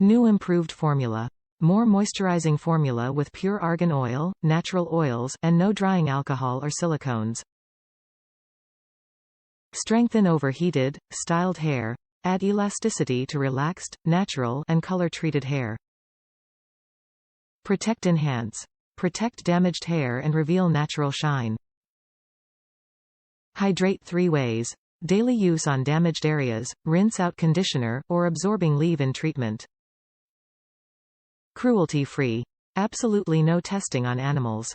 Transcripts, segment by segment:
New improved formula. More moisturizing formula with pure argan oil, natural oils, and no drying alcohol or silicones. Strengthen overheated, styled hair. Add elasticity to relaxed, natural, and color-treated hair. Protect enhance. Protect damaged hair and reveal natural shine. Hydrate 3 ways. Daily use on damaged areas, rinse out conditioner, or absorbing leave-in treatment. Cruelty-free. Absolutely no testing on animals.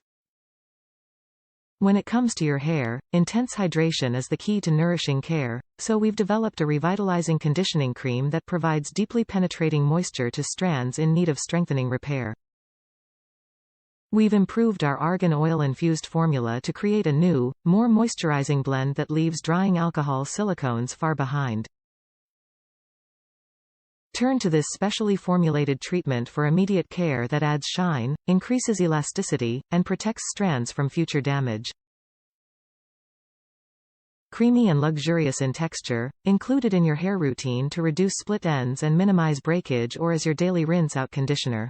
When it comes to your hair, intense hydration is the key to nourishing care, so we've developed a revitalizing conditioning cream that provides deeply penetrating moisture to strands in need of strengthening repair. We've improved our argan oil-infused formula to create a new, more moisturizing blend that leaves drying alcohol silicones far behind. Turn to this specially formulated treatment for immediate care that adds shine, increases elasticity, and protects strands from future damage. Creamy and luxurious in texture, included in your hair routine to reduce split ends and minimize breakage or as your daily rinse-out conditioner.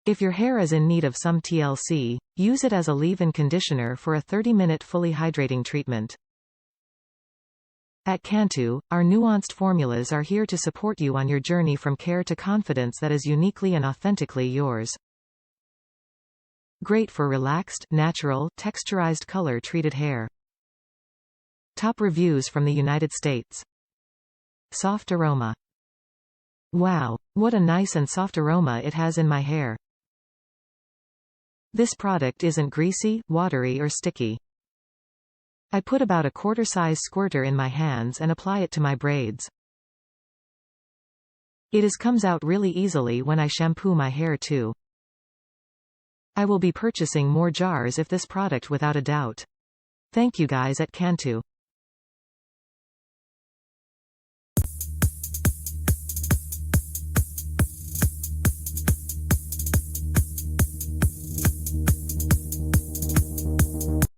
If your hair is in need of some TLC, use it as a leave-in conditioner for a 30-minute fully hydrating treatment. At Cantu, our nuanced formulas are here to support you on your journey from care to confidence that is uniquely and authentically yours. Great for relaxed, natural, texturized color-treated hair. Top reviews from the United States. Soft aroma. Wow, what a nice and soft aroma it has in my hair. This product isn't greasy, watery or sticky. I put about a quarter-size squirter in my hands and apply it to my braids. It comes out really easily when I shampoo my hair too. I will be purchasing more jars of this product without a doubt. Thank you guys at Cantu.